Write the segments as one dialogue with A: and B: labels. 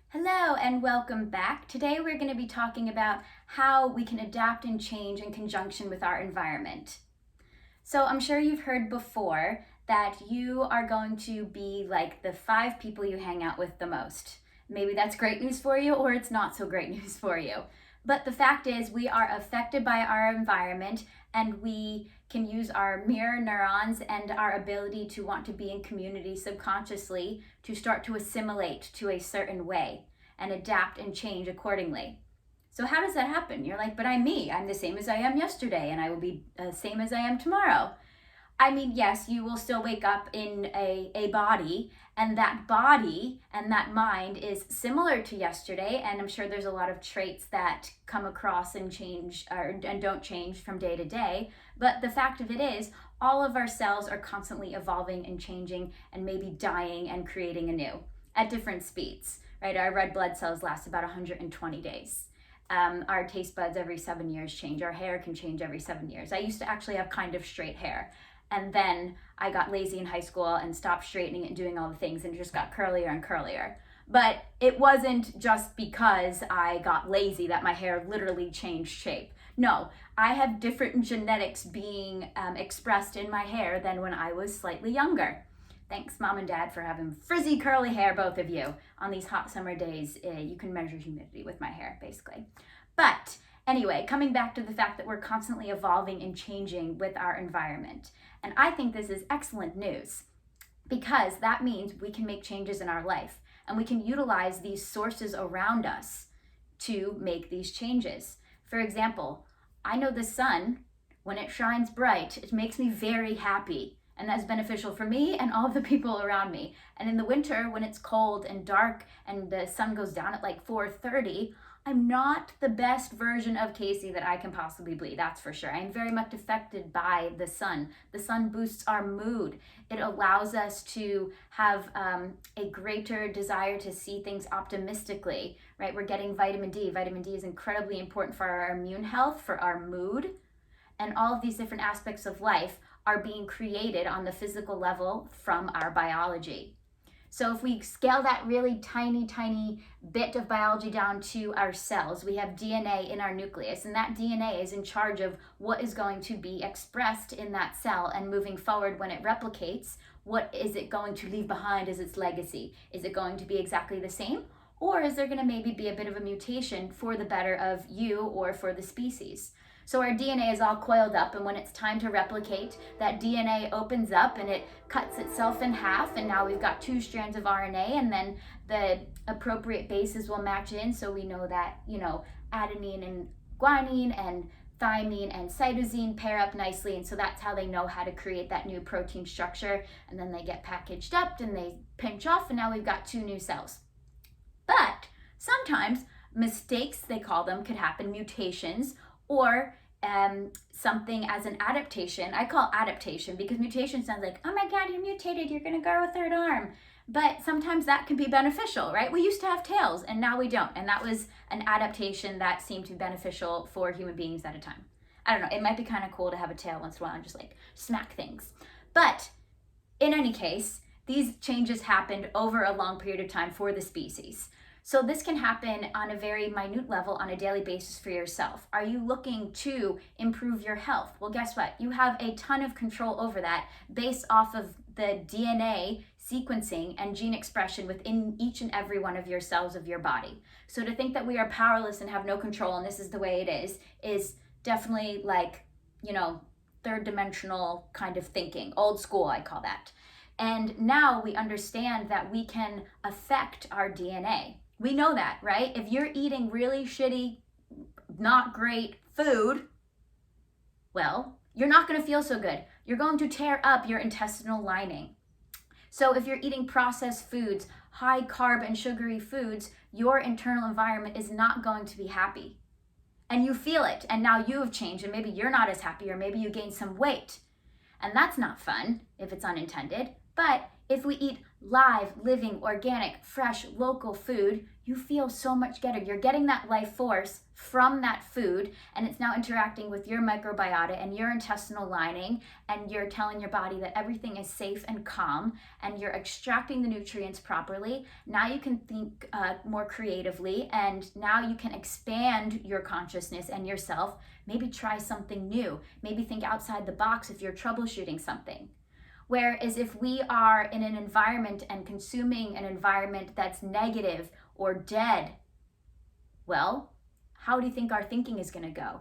A: Hello and welcome back. Today we're going to be talking about how we can adapt and change in conjunction with our environment. So I'm sure you've heard before that you are going to be like the 5 people you hang out with the most. Maybe that's great news for you or it's not so great news for you. But the fact is we are affected by our environment and we can use our mirror neurons and our ability to want to be in community subconsciously to start to assimilate to a certain way and adapt and change accordingly. So how does that happen? You're like, but I'm me. I'm the same as I am yesterday and I will be the same as I am tomorrow. I mean, yes, you will still wake up in a body, and that body and that mind is similar to yesterday, and I'm sure there's a lot of traits that come across and change and don't change from day to day. But the fact of it is, all of our cells are constantly evolving and changing and maybe dying and creating anew at different speeds, right? Our red blood cells last about 120 days. Our taste buds every 7 years change. Our hair can change every 7 years. I used to actually have kind of straight hair. And then I got lazy in high school and stopped straightening it and doing all the things, and it just got curlier and curlier. But it wasn't just because I got lazy that my hair literally changed shape. No, I have different genetics being expressed in my hair than when I was slightly younger. Thanks, Mom and Dad, for having frizzy curly hair, both of you. On these hot summer days, you can measure humidity with my hair, basically. But anyway, coming back to the fact that we're constantly evolving and changing with our environment. And I think this is excellent news because that means we can make changes in our life and we can utilize these sources around us to make these changes. For example, I know the sun, when it shines bright, it makes me very happy. And that's beneficial for me and all of the people around me. And in the winter, when it's cold and dark and the sun goes down at like 4:30, I'm not the best version of Casey that I can possibly be, that's for sure. I'm very much affected by the sun. The sun boosts our mood. It allows us to have a greater desire to see things optimistically, right? We're getting vitamin D. Vitamin D is incredibly important for our immune health, for our mood, and all of these different aspects of life are being created on the physical level from our biology. So if we scale that really tiny bit of biology down to our cells, we have DNA in our nucleus, and that DNA is in charge of what is going to be expressed in that cell, and moving forward when it replicates, what is it going to leave behind as its legacy? Is it going to be exactly the same? Or is there going to maybe be a bit of a mutation for the better of you or for the species? So our DNA is all coiled up, and when it's time to replicate, that DNA opens up and it cuts itself in half, and now we've got 2 strands of RNA, and then the appropriate bases will match in, so we know that, adenine and guanine and thymine and cytosine pair up nicely, and so that's how they know how to create that new protein structure, and then they get packaged up and they pinch off, and now we've got 2 new cells. But sometimes mistakes, they call them, could happen, mutations, or something as an adaptation. I call adaptation because mutation sounds like, oh my God, you're mutated, you're gonna grow a 3rd arm. But sometimes that can be beneficial, right? We used to have tails and now we don't. And that was an adaptation that seemed to be beneficial for human beings at a time. I don't know, it might be kind of cool to have a tail once in a while and just like smack things. But in any case, these changes happened over a long period of time for the species. So this can happen on a very minute level on a daily basis for yourself. Are you looking to improve your health? Well, guess what? You have a ton of control over that based off of the DNA sequencing and gene expression within each and every one of your cells of your body. So to think that we are powerless and have no control and this is the way it is definitely like, 3rd dimensional kind of thinking. Old school, I call that. And now we understand that we can affect our DNA. We know that, right? If you're eating really shitty, not great food, well, you're not going to feel so good. You're going to tear up your intestinal lining. So if you're eating processed foods, high carb and sugary foods, your internal environment is not going to be happy. And you feel it, and now you have changed, and maybe you're not as happy, or maybe you gained some weight. And that's not fun if it's unintended. But if we eat live, living, organic, fresh, local food, you feel so much better. You're getting that life force from that food, and it's now interacting with your microbiota and your intestinal lining, and you're telling your body that everything is safe and calm, and you're extracting the nutrients properly. Now you can think more creatively, and now you can expand your consciousness and yourself. Maybe try something new. Maybe think outside the box if you're troubleshooting something. Whereas if we are in an environment and consuming an environment that's negative or dead, well, how do you think our thinking is going to go?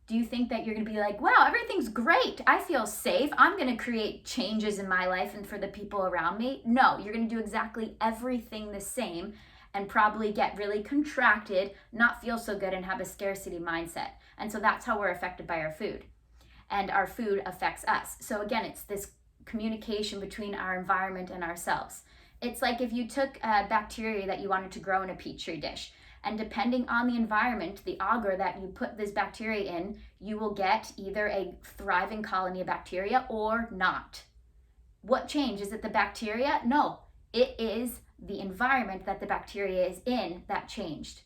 A: Do you think that you're going to be like, wow, everything's great, I feel safe, I'm going to create changes in my life and for the people around me? No, you're going to do exactly everything the same and probably get really contracted, not feel so good, and have a scarcity mindset. And so that's how we're affected by our food. And our food affects us. So again, it's this communication between our environment and ourselves. It's like if you took a bacteria that you wanted to grow in a petri dish, and depending on the environment, the agar that you put this bacteria in, you will get either a thriving colony of bacteria or not. What changed? Is it the bacteria? No, it is the environment that the bacteria is in that changed.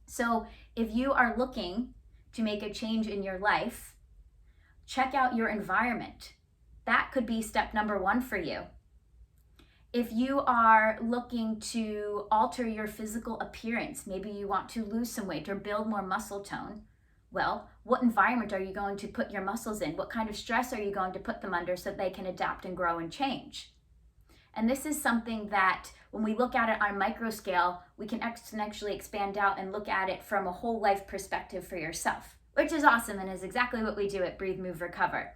A: So if you are looking to make a change in your life, check out your environment. That could be step number one for you. If you are looking to alter your physical appearance, maybe you want to lose some weight or build more muscle tone, well, what environment are you going to put your muscles in? What kind of stress are you going to put them under so that they can adapt and grow and change? And this is something that when we look at it on a micro scale, we can exponentially expand out and look at it from a whole life perspective for yourself, which is awesome and is exactly what we do at Breathe, Move, Recover.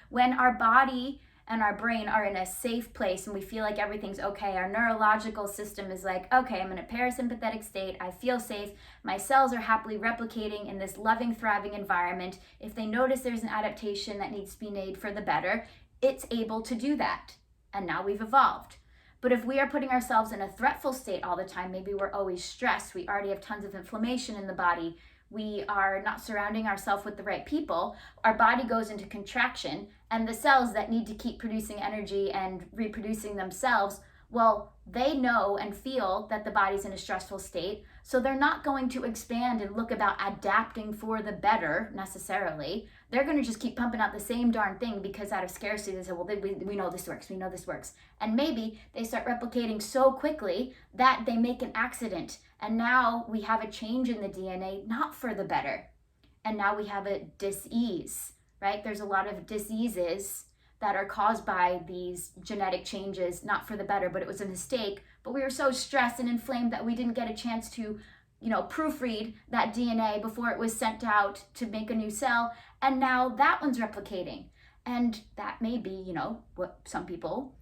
A: When our body and our brain are in a safe place and we feel like everything's okay, our neurological system is like, okay, I'm in a parasympathetic state, I feel safe, my cells are happily replicating in this loving, thriving environment. If they notice there's an adaptation that needs to be made for the better, it's able to do that. And now we've evolved. But if we are putting ourselves in a threatful state all the time, maybe we're always stressed, we already have tons of inflammation in the body, we are not surrounding ourselves with the right people, our body goes into contraction, and the cells that need to keep producing energy and reproducing themselves, well, they know and feel that the body's in a stressful state, so they're not going to expand and look about adapting for the better necessarily. They're going to just keep pumping out the same darn thing because out of scarcity they say, well, we know this works, we know this works. And maybe they start replicating so quickly that they make an accident. And now we have a change in the DNA, not for the better. And now we have a dis-ease, right? There's a lot of diseases that are caused by these genetic changes, not for the better, but it was a mistake. But we were so stressed and inflamed that we didn't get a chance to, proofread that DNA before it was sent out to make a new cell. And now that one's replicating. And that may be, what some people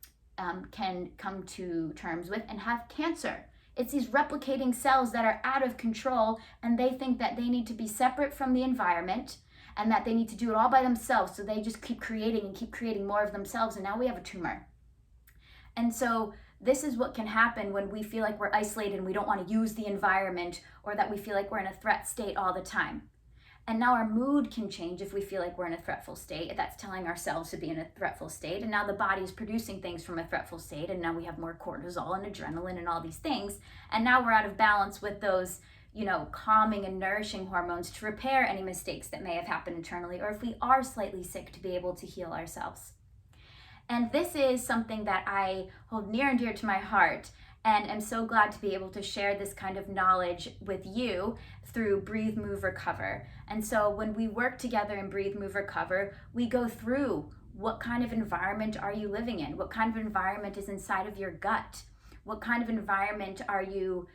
A: can come to terms with and have cancer. It's these replicating cells that are out of control, and they think that they need to be separate from the environment and that they need to do it all by themselves. So they just keep creating more of themselves, and now we have a tumor. And so this is what can happen when we feel like we're isolated and we don't want to use the environment, or that we feel like we're in a threat state all the time. And now our mood can change if we feel like we're in a threatful state. That's telling ourselves to be in a threatful state. And now the body is producing things from a threatful state. And now we have more cortisol and adrenaline and all these things. And now we're out of balance with those, calming and nourishing hormones to repair any mistakes that may have happened internally, or if we are slightly sick, to be able to heal ourselves. And this is something that I hold near and dear to my heart, and am so glad to be able to share this kind of knowledge with you through Breathe, Move, Recover. And so when we work together in Breathe, Move, Recover, we go through what kind of environment are you living in? What kind of environment is inside of your gut? What kind of environment are you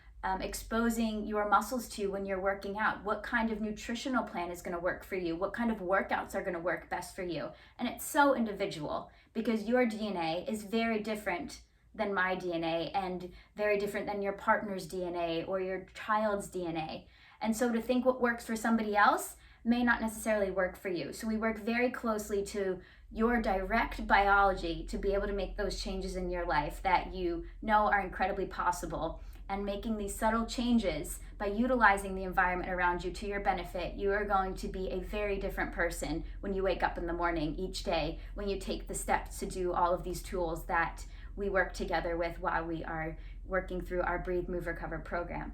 A: exposing your muscles to when you're working out? What kind of nutritional plan is going to work for you? What kind of workouts are going to work best for you? And it's so individual, because your DNA is very different than my DNA, and very different than your partner's DNA or your child's DNA. And so to think what works for somebody else may not necessarily work for you. So we work very closely to your direct biology to be able to make those changes in your life that you know are incredibly possible. And making these subtle changes by utilizing the environment around you to your benefit, you are going to be a very different person when you wake up in the morning each day, when you take the steps to do all of these tools that we work together with while we are working through our Breathe, Move, Recover program.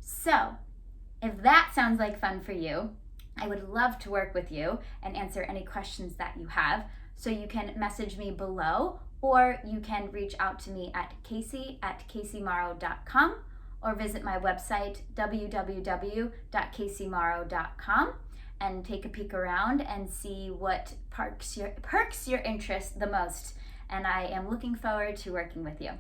A: So if that sounds like fun for you, I would love to work with you and answer any questions that you have. So you can message me below, or you can reach out to me at casey@caseymorrow.com, or visit my website www.caseymorrow.com and take a peek around and see what perks your interest the most. And I am looking forward to working with you.